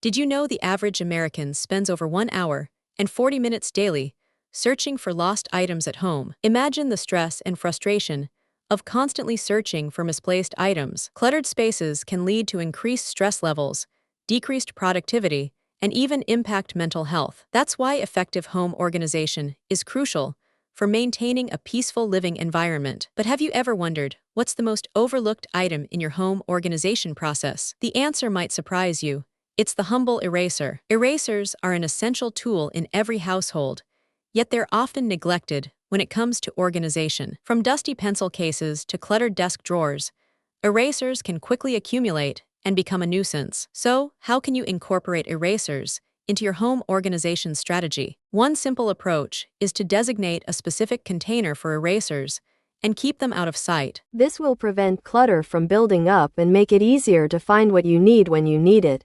Did you know the average American spends over 1 hour and 40 minutes daily searching for lost items at home? Imagine the stress and frustration of constantly searching for misplaced items. Cluttered spaces can lead to increased stress levels, decreased productivity, and even impact mental health. That's why effective home organization is crucial for maintaining a peaceful living environment. But have you ever wondered what's the most overlooked item in your home organization process? The answer might surprise you. It's the humble eraser. Erasers are an essential tool in every household, yet they're often neglected when it comes to organization. From dusty pencil cases to cluttered desk drawers, erasers can quickly accumulate and become a nuisance. So, how can you incorporate erasers into your home organization strategy? One simple approach is to designate a specific container for erasers and keep them out of sight. This will prevent clutter from building up and make it easier to find what you need when you need it.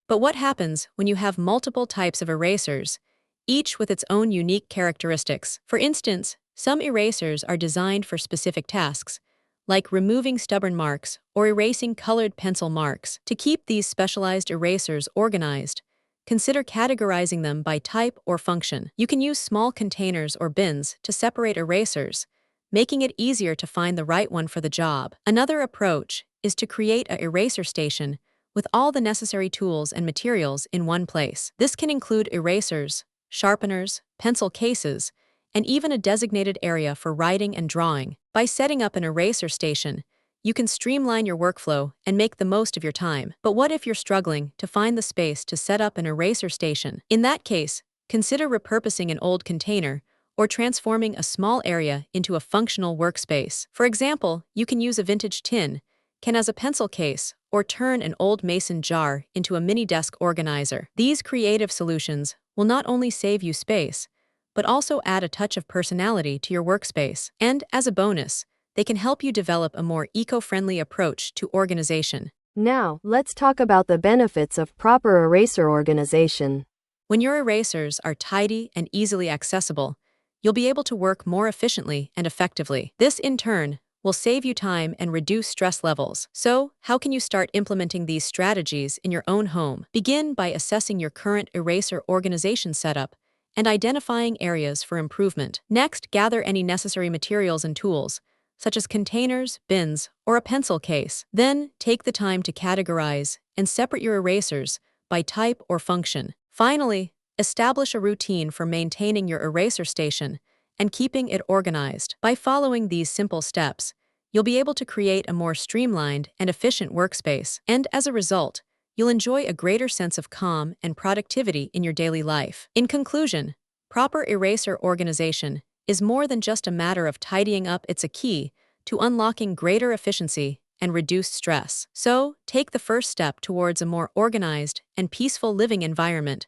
But what happens when you have multiple types of erasers, each with its own unique characteristics? For instance, some erasers are designed for specific tasks, like removing stubborn marks or erasing colored pencil marks. To keep these specialized erasers organized, consider categorizing them by type or function. You can use small containers or bins to separate erasers, making it easier to find the right one for the job. Another approach is to create an eraser station with all the necessary tools and materials in one place. This can include erasers, sharpeners, pencil cases, and even a designated area for writing and drawing. By setting up an eraser station, you can streamline your workflow and make the most of your time. But what if you're struggling to find the space to set up an eraser station? In that case, consider repurposing an old container or transforming a small area into a functional workspace. For example, you can use a vintage tin can as a pencil case or turn an old mason jar into a mini desk organizer. These creative solutions will not only save you space, but also add a touch of personality to your workspace. And as a bonus, they can help you develop a more eco-friendly approach to organization. Now, let's talk about the benefits of proper eraser organization. When your erasers are tidy and easily accessible, you'll be able to work more efficiently and effectively. This, in turn, will save you time and reduce stress levels. So, how can you start implementing these strategies in your own home? Begin by assessing your current eraser organization setup and identifying areas for improvement. Next, gather any necessary materials and tools, such as containers, bins, or a pencil case. Then, take the time to categorize and separate your erasers by type or function. Finally, establish a routine for maintaining your eraser station and keeping it organized. By following these simple steps, you'll be able to create a more streamlined and efficient workspace. And as a result, you'll enjoy a greater sense of calm and productivity in your daily life. In conclusion, proper eraser organization is more than just a matter of tidying up. It's a key to unlocking greater efficiency and reduced stress. So, take the first step towards a more organized and peaceful living environment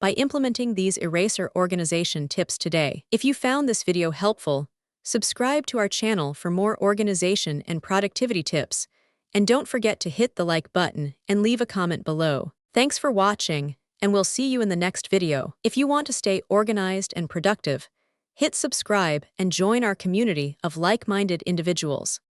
by implementing these eraser organization tips today. If you found this video helpful, subscribe to our channel for more organization and productivity tips, and don't forget to hit the like button and leave a comment below. Thanks for watching, and we'll see you in the next video. If you want to stay organized and productive, hit subscribe and join our community of like-minded individuals.